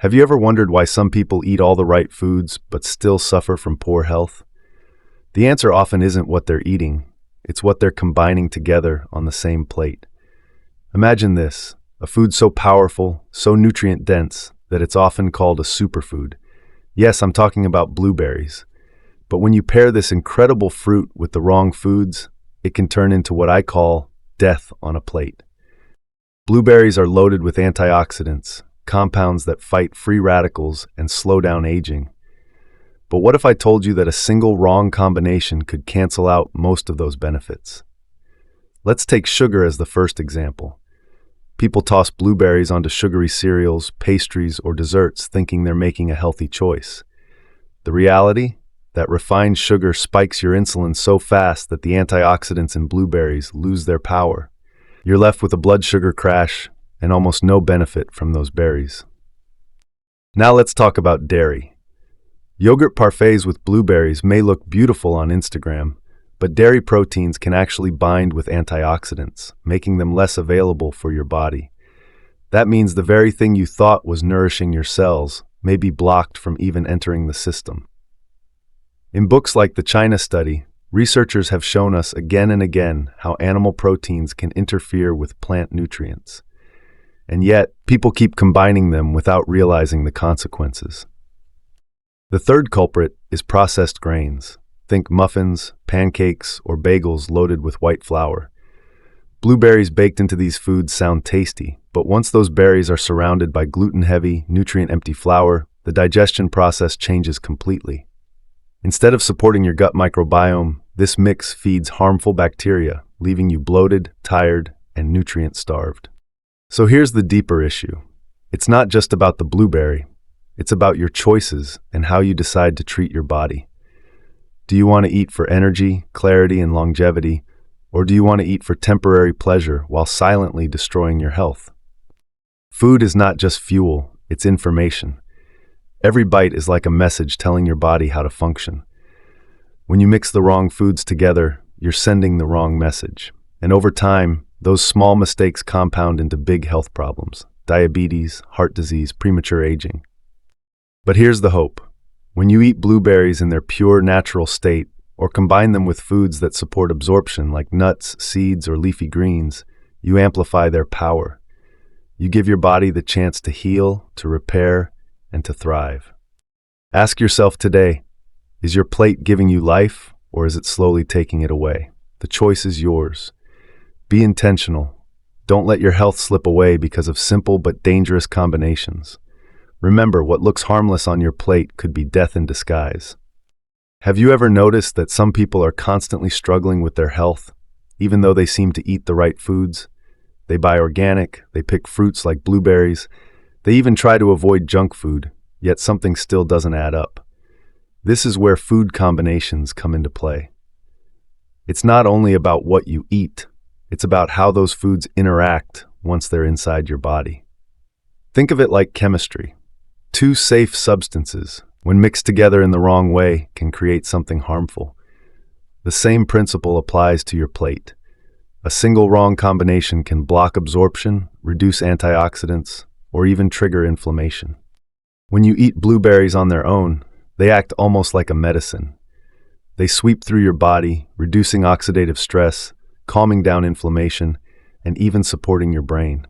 Have you ever wondered why some people eat all the right foods but still suffer from poor health? The answer often isn't what they're eating, it's what they're combining together on the same plate. Imagine this, a food so powerful, so nutrient-dense, that it's often called a superfood. Yes, I'm talking about blueberries. But when you pair this incredible fruit with the wrong foods, it can turn into what I call death on a plate. Blueberries are loaded with antioxidants, compounds that fight free radicals and slow down aging. But what if I told you that a single wrong combination could cancel out most of those benefits? Let's take sugar as the first example. People toss blueberries onto sugary cereals, pastries, or desserts thinking they're making a healthy choice. The reality? That refined sugar spikes your insulin so fast that the antioxidants in blueberries lose their power. You're left with a blood sugar crash and almost no benefit from those berries. Now let's talk about dairy. Yogurt parfaits with blueberries may look beautiful on Instagram, but dairy proteins can actually bind with antioxidants, making them less available for your body. That means the very thing you thought was nourishing your cells may be blocked from even entering the system. In books like the China study, researchers have shown us again and again how animal proteins can interfere with plant nutrients. And yet, people keep combining them without realizing the consequences. The third culprit is processed grains. Think muffins, pancakes, or bagels loaded with white flour. Blueberries baked into these foods sound tasty, but once those berries are surrounded by gluten-heavy, nutrient-empty flour, the digestion process changes completely. Instead of supporting your gut microbiome, this mix feeds harmful bacteria, leaving you bloated, tired, and nutrient-starved. So here's the deeper issue. It's not just about the blueberry. It's about your choices and how you decide to treat your body. Do you want to eat for energy, clarity, and longevity, or do you want to eat for temporary pleasure while silently destroying your health? Food is not just fuel, it's information. Every bite is like a message telling your body how to function. When you mix the wrong foods together, you're sending the wrong message. And over time, those small mistakes compound into big health problems: diabetes, heart disease, premature aging. But here's the hope. When you eat blueberries in their pure natural state, or combine them with foods that support absorption like nuts, seeds, or leafy greens, you amplify their power. You give your body the chance to heal, to repair, and to thrive. Ask yourself today, is your plate giving you life, or is it slowly taking it away? The choice is yours. Be intentional. Don't let your health slip away because of simple but dangerous combinations. Remember, what looks harmless on your plate could be death in disguise. Have you ever noticed that some people are constantly struggling with their health, even though they seem to eat the right foods? They buy organic, they pick fruits like blueberries, they even try to avoid junk food, yet something still doesn't add up. This is where food combinations come into play. It's not only about what you eat, it's about how those foods interact once they're inside your body. Think of it like chemistry. Two safe substances, when mixed together in the wrong way, can create something harmful. The same principle applies to your plate. A single wrong combination can block absorption, reduce antioxidants, or even trigger inflammation. When you eat blueberries on their own, they act almost like a medicine. They sweep through your body, reducing oxidative stress, calming down inflammation, and even supporting your brain.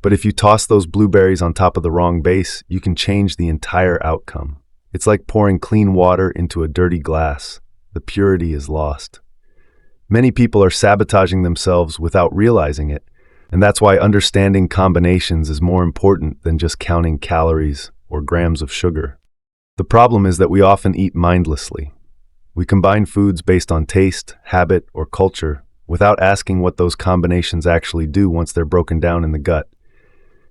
But if you toss those blueberries on top of the wrong base, you can change the entire outcome. It's like pouring clean water into a dirty glass. The purity is lost. Many people are sabotaging themselves without realizing it, and that's why understanding combinations is more important than just counting calories or grams of sugar. The problem is that we often eat mindlessly. We combine foods based on taste, habit, or culture without asking what those combinations actually do once they're broken down in the gut.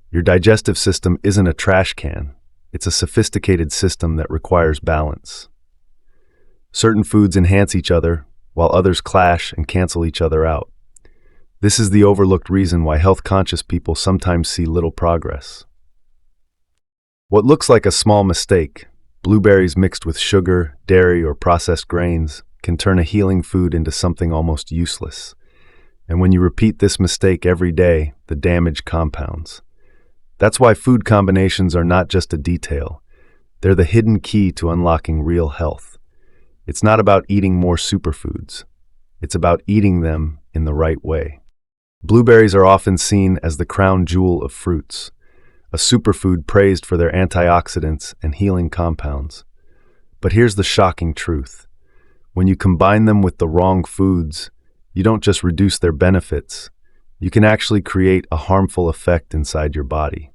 Your digestive system isn't a trash can. It's a sophisticated system that requires balance. Certain foods enhance each other, while others clash and cancel each other out. This is the overlooked reason why health-conscious people sometimes see little progress. What looks like a small mistake, blueberries mixed with sugar, dairy, or processed grains, can turn a healing food into something almost useless. And when you repeat this mistake every day, the damage compounds. That's why food combinations are not just a detail. They're the hidden key to unlocking real health. It's not about eating more superfoods. It's about eating them in the right way. Blueberries are often seen as the crown jewel of fruits, a superfood praised for their antioxidants and healing compounds. But here's the shocking truth. When you combine them with the wrong foods, you don't just reduce their benefits, you can actually create a harmful effect inside your body.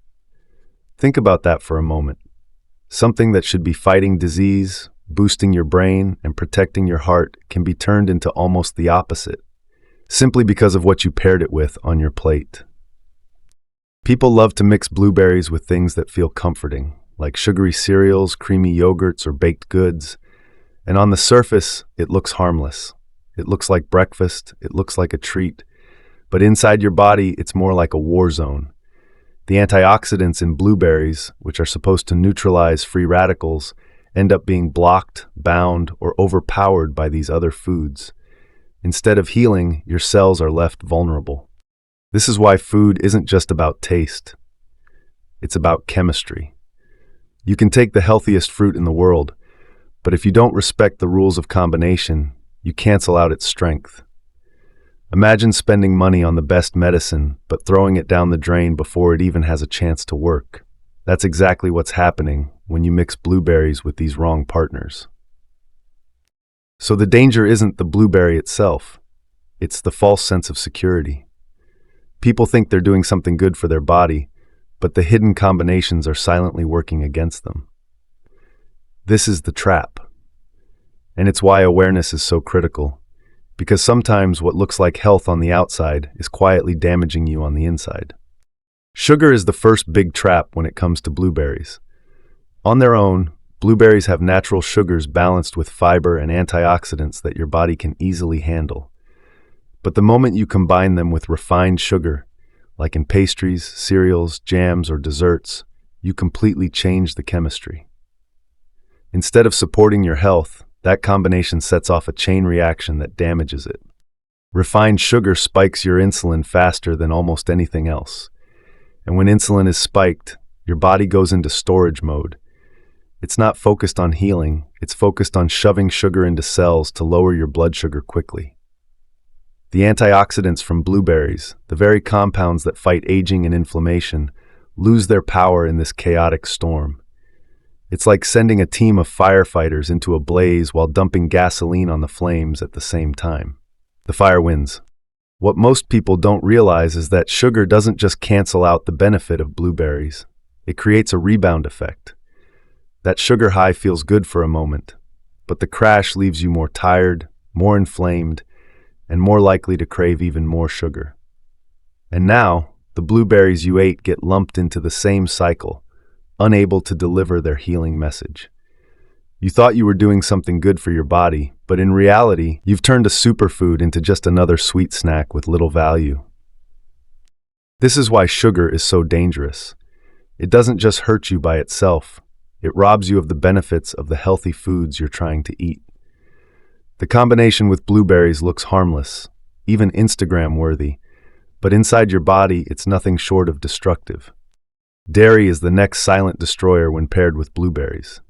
Think about that for a moment. Something that should be fighting disease, boosting your brain, and protecting your heart can be turned into almost the opposite, simply because of what you paired it with on your plate. People love to mix blueberries with things that feel comforting, like sugary cereals, creamy yogurts, or baked goods. And on the surface, it looks harmless. It looks like breakfast, it looks like a treat. But inside your body, it's more like a war zone. The antioxidants in blueberries, which are supposed to neutralize free radicals, end up being blocked, bound, or overpowered by these other foods. Instead of healing, your cells are left vulnerable. This is why food isn't just about taste. It's about chemistry. You can take the healthiest fruit in the world, but if you don't respect the rules of combination, you cancel out its strength. Imagine spending money on the best medicine, but throwing it down the drain before it even has a chance to work. That's exactly what's happening when you mix blueberries with these wrong partners. So the danger isn't the blueberry itself. It's the false sense of security. People think they're doing something good for their body, but the hidden combinations are silently working against them. This is the trap. And it's why awareness is so critical, because sometimes what looks like health on the outside is quietly damaging you on the inside. Sugar is the first big trap when it comes to blueberries. On their own, blueberries have natural sugars balanced with fiber and antioxidants that your body can easily handle. But the moment you combine them with refined sugar, like in pastries, cereals, jams, or desserts, you completely change the chemistry. Instead of supporting your health, that combination sets off a chain reaction that damages it. Refined sugar spikes your insulin faster than almost anything else. And when insulin is spiked, your body goes into storage mode. It's not focused on healing, it's focused on shoving sugar into cells to lower your blood sugar quickly. The antioxidants from blueberries, the very compounds that fight aging and inflammation, lose their power in this chaotic storm. It's like sending a team of firefighters into a blaze while dumping gasoline on the flames at the same time. The fire wins. What most people don't realize is that sugar doesn't just cancel out the benefit of blueberries. It creates a rebound effect. That sugar high feels good for a moment, but the crash leaves you more tired, more inflamed, and more likely to crave even more sugar. And now, the blueberries you ate get lumped into the same cycle, unable to deliver their healing message. You thought you were doing something good for your body, but in reality, you've turned a superfood into just another sweet snack with little value. This is why sugar is so dangerous. It doesn't just hurt you by itself, it robs you of the benefits of the healthy foods you're trying to eat. The combination with blueberries looks harmless, even Instagram-worthy, but inside your body, it's nothing short of destructive. Dairy is the next silent destroyer when paired with blueberries.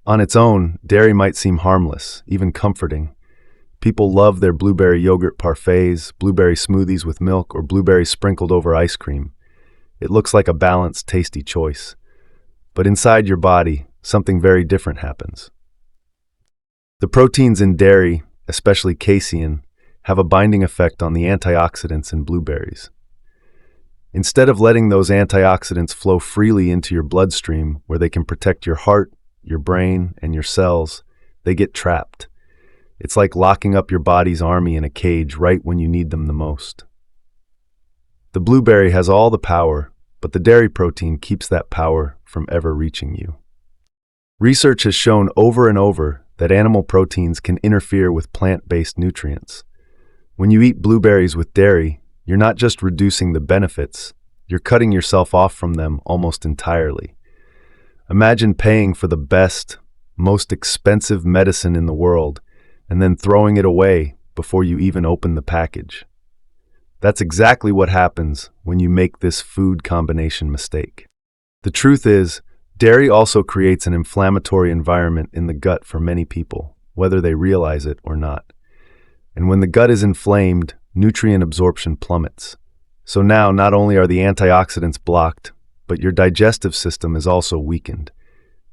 On its own, dairy might seem harmless, even comforting. People love their blueberry yogurt parfaits, blueberry smoothies with milk, or blueberries sprinkled over ice cream. It looks like a balanced, tasty choice. But inside your body, something very different happens. The proteins in dairy, especially casein, have a binding effect on the antioxidants in blueberries. Instead of letting those antioxidants flow freely into your bloodstream where they can protect your heart, your brain, and your cells, they get trapped. It's like locking up your body's army in a cage right when you need them the most. The blueberry has all the power, but the dairy protein keeps that power from ever reaching you. Research has shown over and over that animal proteins can interfere with plant-based nutrients. When you eat blueberries with dairy, you're not just reducing the benefits, you're cutting yourself off from them almost entirely. Imagine paying for the best, most expensive medicine in the world and then throwing it away before you even open the package. That's exactly what happens when you make this food combination mistake. The truth is, dairy also creates an inflammatory environment in the gut for many people, whether they realize it or not. And when the gut is inflamed, nutrient absorption plummets. So now, not only are the antioxidants blocked, but your digestive system is also weakened.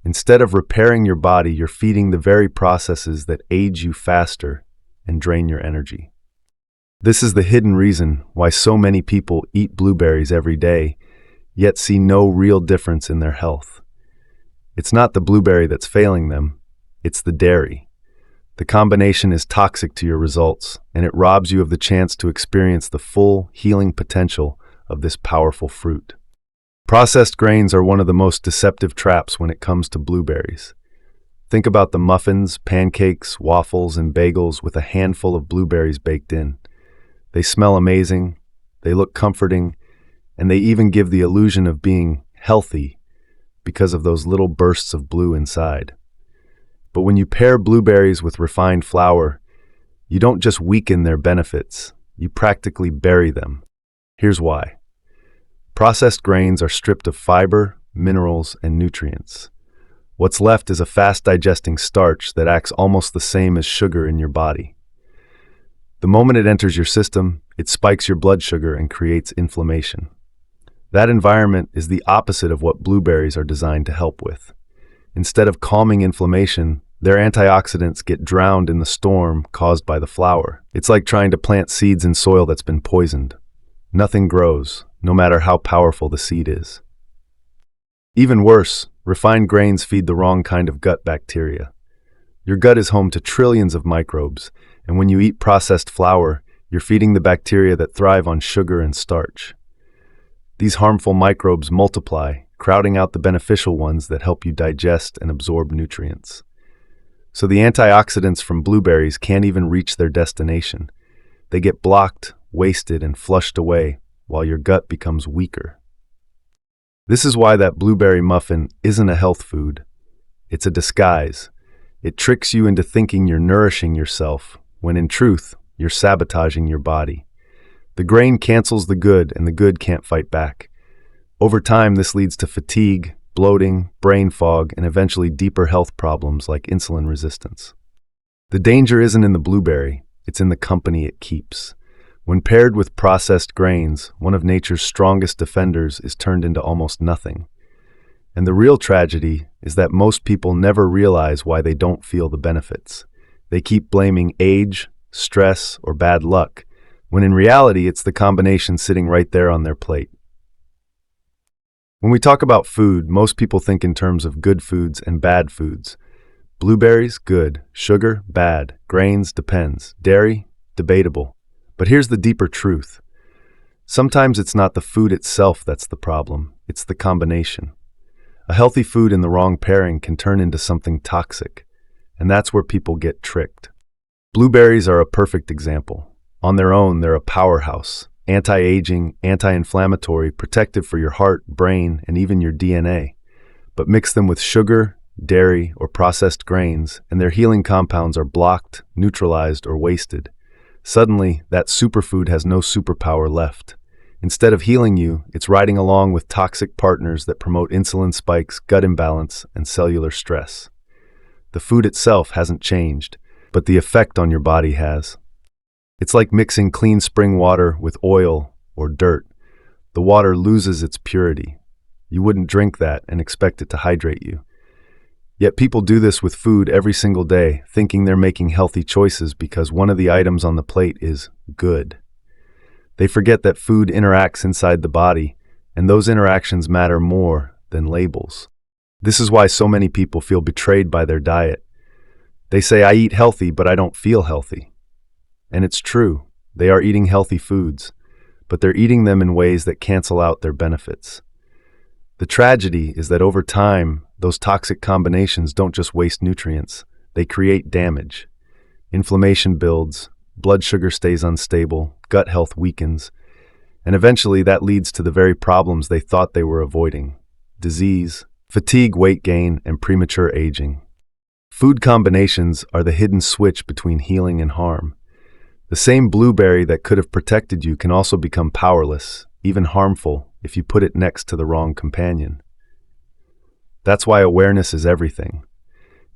Instead of repairing your body, you're feeding the very processes that age you faster and drain your energy. This is the hidden reason why so many people eat blueberries every day, yet see no real difference in their health. It's not the blueberry that's failing them, it's the dairy. The combination is toxic to your results, and it robs you of the chance to experience the full healing potential of this powerful fruit. Processed grains are one of the most deceptive traps when it comes to blueberries. Think about the muffins, pancakes, waffles, and bagels with a handful of blueberries baked in. They smell amazing, they look comforting, and they even give the illusion of being healthy because of those little bursts of blue inside. But when you pair blueberries with refined flour, you don't just weaken their benefits, you practically bury them. Here's why. Processed grains are stripped of fiber, minerals, and nutrients. What's left is a fast-digesting starch that acts almost the same as sugar in your body. The moment it enters your system, it spikes your blood sugar and creates inflammation. That environment is the opposite of what blueberries are designed to help with. Instead of calming inflammation, their antioxidants get drowned in the storm caused by the flour. It's like trying to plant seeds in soil that's been poisoned. Nothing grows, no matter how powerful the seed is. Even worse, refined grains feed the wrong kind of gut bacteria. Your gut is home to trillions of microbes, and when you eat processed flour, you're feeding the bacteria that thrive on sugar and starch. These harmful microbes multiply, crowding out the beneficial ones that help you digest and absorb nutrients. So the antioxidants from blueberries can't even reach their destination. They get blocked, wasted, and flushed away while your gut becomes weaker. This is why that blueberry muffin isn't a health food. It's a disguise. It tricks you into thinking you're nourishing yourself, when in truth, you're sabotaging your body. The grain cancels the good, and the good can't fight back. Over time, this leads to fatigue, bloating, brain fog, and eventually deeper health problems like insulin resistance. The danger isn't in the blueberry, it's in the company it keeps. When paired with processed grains, one of nature's strongest defenders is turned into almost nothing. And the real tragedy is that most people never realize why they don't feel the benefits. They keep blaming age, stress, or bad luck, when in reality it's the combination sitting right there on their plate. When we talk about food, most people think in terms of good foods and bad foods. Blueberries, good. Sugar, bad. Grains, depends. Dairy, debatable. But here's the deeper truth. Sometimes it's not the food itself that's the problem, it's the combination. A healthy food in the wrong pairing can turn into something toxic, and that's where people get tricked. Blueberries are a perfect example. On their own, they're a powerhouse. Anti-aging, anti-inflammatory, protective for your heart, brain, and even your DNA. But mix them with sugar, dairy, or processed grains, and their healing compounds are blocked, neutralized, or wasted. Suddenly, that superfood has no superpower left. Instead of healing you, it's riding along with toxic partners that promote insulin spikes, gut imbalance, and cellular stress. The food itself hasn't changed, but the effect on your body has. It's like mixing clean spring water with oil or dirt. The water loses its purity. You wouldn't drink that and expect it to hydrate you. Yet people do this with food every single day, thinking they're making healthy choices because one of the items on the plate is good. They forget that food interacts inside the body, and those interactions matter more than labels. This is why so many people feel betrayed by their diet. They say, I eat healthy, but I don't feel healthy. And it's true, they are eating healthy foods, but they're eating them in ways that cancel out their benefits. The tragedy is that over time, those toxic combinations don't just waste nutrients, they create damage. Inflammation builds, blood sugar stays unstable, gut health weakens, and eventually that leads to the very problems they thought they were avoiding: disease, fatigue, weight gain, and premature aging. Food combinations are the hidden switch between healing and harm. The same blueberry that could have protected you can also become powerless, even harmful, if you put it next to the wrong companion. That's why awareness is everything.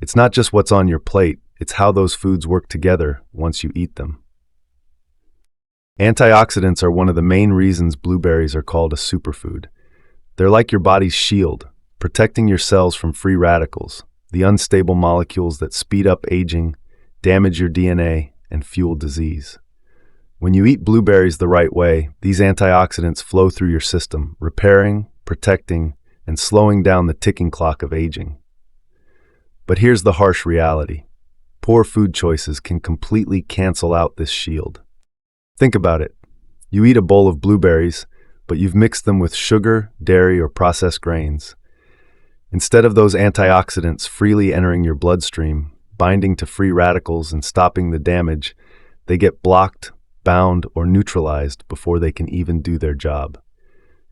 It's not just what's on your plate, it's how those foods work together once you eat them. Antioxidants are one of the main reasons blueberries are called a superfood. They're like your body's shield, protecting your cells from free radicals, the unstable molecules that speed up aging, damage your DNA, and fuel disease. When you eat blueberries the right way, these antioxidants flow through your system, repairing, protecting, and slowing down the ticking clock of aging. But here's the harsh reality. Poor food choices can completely cancel out this shield. Think about it. You eat a bowl of blueberries, but you've mixed them with sugar, dairy, or processed grains. Instead of those antioxidants freely entering your bloodstream, binding to free radicals and stopping the damage, they get blocked, bound, or neutralized before they can even do their job.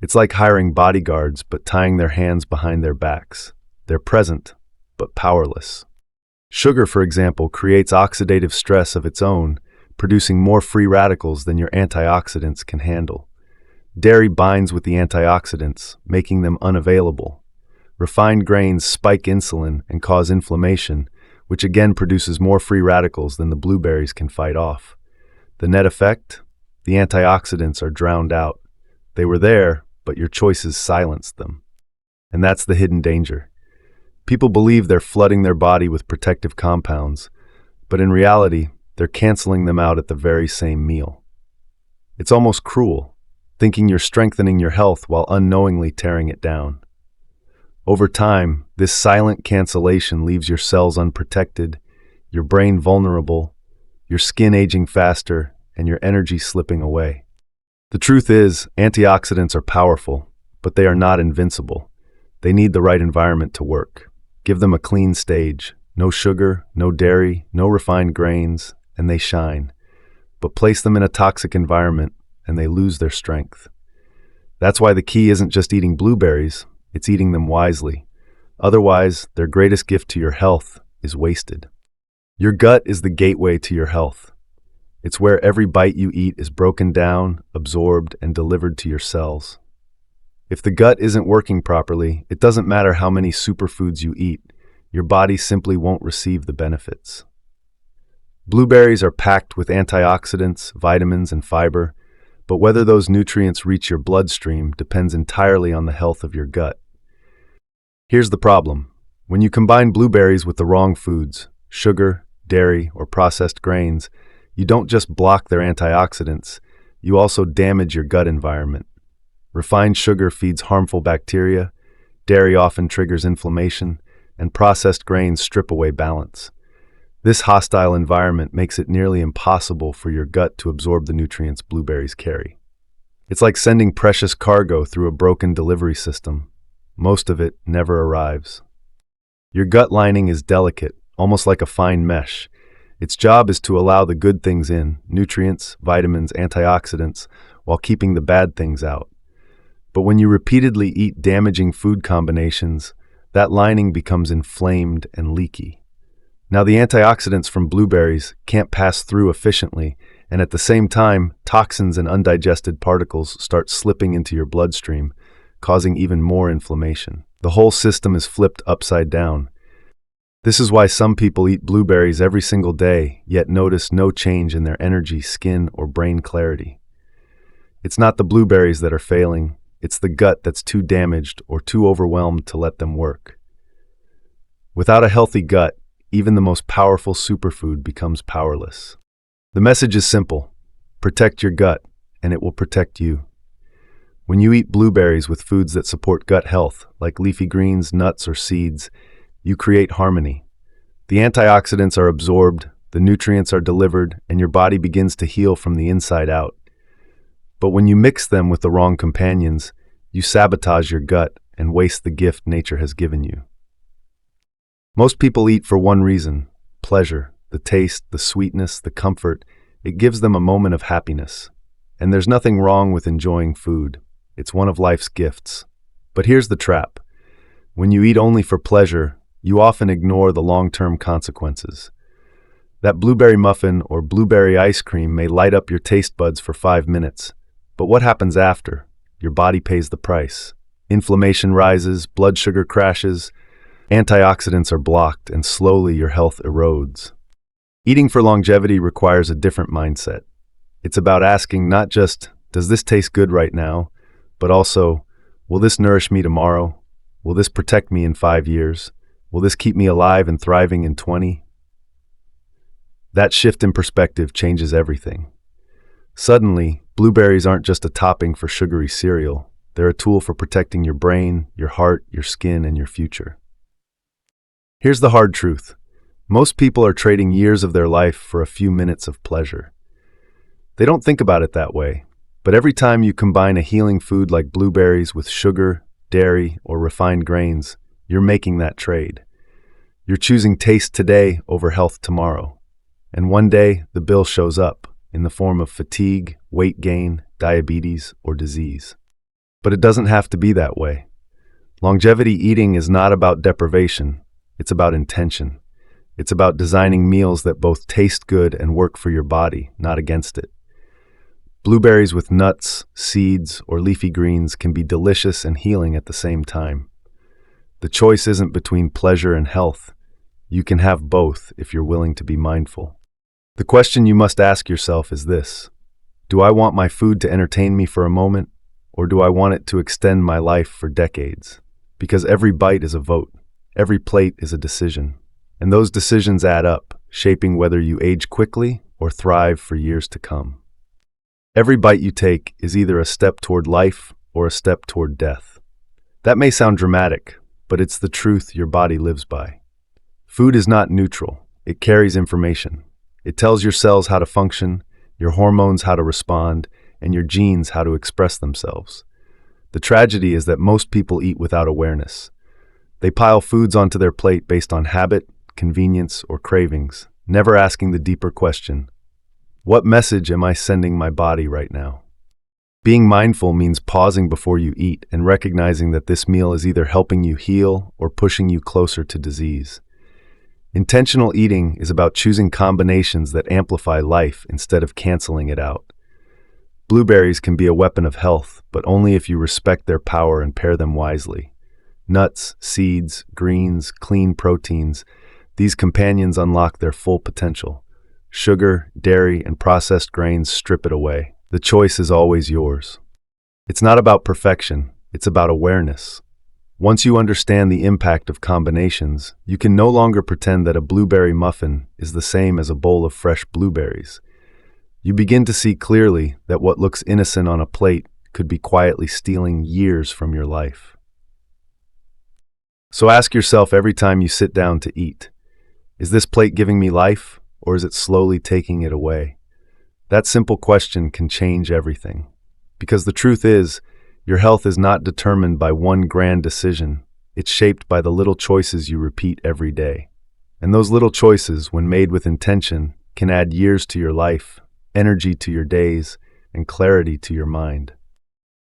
It's like hiring bodyguards but tying their hands behind their backs. They're present, but powerless. Sugar, for example, creates oxidative stress of its own, producing more free radicals than your antioxidants can handle. Dairy binds with the antioxidants, making them unavailable. Refined grains spike insulin and cause inflammation, which again produces more free radicals than the blueberries can fight off. The net effect? The antioxidants are drowned out. They were there, but your choices silenced them. And that's the hidden danger. People believe they're flooding their body with protective compounds, but in reality, they're canceling them out at the very same meal. It's almost cruel, thinking you're strengthening your health while unknowingly tearing it down. Over time, this silent cancellation leaves your cells unprotected, your brain vulnerable, your skin aging faster, and your energy slipping away. The truth is, antioxidants are powerful, but they are not invincible. They need the right environment to work. Give them a clean stage. No sugar, no dairy, no refined grains, and they shine. But place them in a toxic environment, and they lose their strength. That's why the key isn't just eating blueberries, it's eating them wisely. Otherwise, their greatest gift to your health is wasted. Your gut is the gateway to your health. It's where every bite you eat is broken down, absorbed, and delivered to your cells. If the gut isn't working properly, it doesn't matter how many superfoods you eat, your body simply won't receive the benefits. Blueberries are packed with antioxidants, vitamins, and fiber, but whether those nutrients reach your bloodstream depends entirely on the health of your gut. Here's the problem. When you combine blueberries with the wrong foods, sugar, dairy, or processed grains, you don't just block their antioxidants, you also damage your gut environment. Refined sugar feeds harmful bacteria, dairy often triggers inflammation, and processed grains strip away balance. This hostile environment makes it nearly impossible for your gut to absorb the nutrients blueberries carry. It's like sending precious cargo through a broken delivery system. Most of it never arrives. Your gut lining is delicate, almost like a fine mesh. Its job is to allow the good things in, nutrients, vitamins, antioxidants, while keeping the bad things out. But when you repeatedly eat damaging food combinations, that lining becomes inflamed and leaky. Now, the antioxidants from blueberries can't pass through efficiently, and at the same time, toxins and undigested particles start slipping into your bloodstream, causing even more inflammation. The whole system is flipped upside down. This is why some people eat blueberries every single day, yet notice no change in their energy, skin, or brain clarity. It's not the blueberries that are failing, it's the gut that's too damaged or too overwhelmed to let them work. Without a healthy gut, even the most powerful superfood becomes powerless. The message is simple. Protect your gut, and it will protect you. When you eat blueberries with foods that support gut health, like leafy greens, nuts, or seeds, you create harmony. The antioxidants are absorbed, the nutrients are delivered, and your body begins to heal from the inside out. But when you mix them with the wrong companions, you sabotage your gut and waste the gift nature has given you. Most people eat for one reason: pleasure, the taste, the sweetness, the comfort. It gives them a moment of happiness. And there's nothing wrong with enjoying food. It's one of life's gifts. But here's the trap. When you eat only for pleasure, you often ignore the long-term consequences. That blueberry muffin or blueberry ice cream may light up your taste buds for 5 minutes, but what happens after? Your body pays the price. Inflammation rises, blood sugar crashes, antioxidants are blocked, and slowly your health erodes. Eating for longevity requires a different mindset. It's about asking not just, does this taste good right now, but also, will this nourish me tomorrow? Will this protect me in 5 years? Will this keep me alive and thriving in 20? That shift in perspective changes everything. Suddenly, blueberries aren't just a topping for sugary cereal. They're a tool for protecting your brain, your heart, your skin, and your future. Here's the hard truth. Most people are trading years of their life for a few minutes of pleasure. They don't think about it that way, but every time you combine a healing food like blueberries with sugar, dairy, or refined grains, you're making that trade. You're choosing taste today over health tomorrow. And one day, the bill shows up in the form of fatigue, weight gain, diabetes, or disease. But it doesn't have to be that way. Longevity eating is not about deprivation. It's about intention. It's about designing meals that both taste good and work for your body, not against it. Blueberries with nuts, seeds, or leafy greens can be delicious and healing at the same time. The choice isn't between pleasure and health. You can have both if you're willing to be mindful. The question you must ask yourself is this: do I want my food to entertain me for a moment, or do I want it to extend my life for decades? Because every bite is a vote, every plate is a decision, and those decisions add up, shaping whether you age quickly or thrive for years to come. Every bite you take is either a step toward life or a step toward death. That may sound dramatic, but it's the truth your body lives by. Food is not neutral. It carries information. It tells your cells how to function, your hormones how to respond, and your genes how to express themselves. The tragedy is that most people eat without awareness. They pile foods onto their plate based on habit, convenience, or cravings, never asking the deeper question: what message am I sending my body right now? Being mindful means pausing before you eat and recognizing that this meal is either helping you heal or pushing you closer to disease. Intentional eating is about choosing combinations that amplify life instead of canceling it out. Blueberries can be a weapon of health, but only if you respect their power and pair them wisely. Nuts, seeds, greens, clean proteins, these companions unlock their full potential. Sugar, dairy, and processed grains strip it away. The choice is always yours. It's not about perfection, it's about awareness. Once you understand the impact of combinations, you can no longer pretend that a blueberry muffin is the same as a bowl of fresh blueberries. You begin to see clearly that what looks innocent on a plate could be quietly stealing years from your life. So ask yourself every time you sit down to eat, is this plate giving me life, or is it slowly taking it away? That simple question can change everything. Because the truth is, your health is not determined by one grand decision. It's shaped by the little choices you repeat every day. And those little choices, when made with intention, can add years to your life, energy to your days, and clarity to your mind.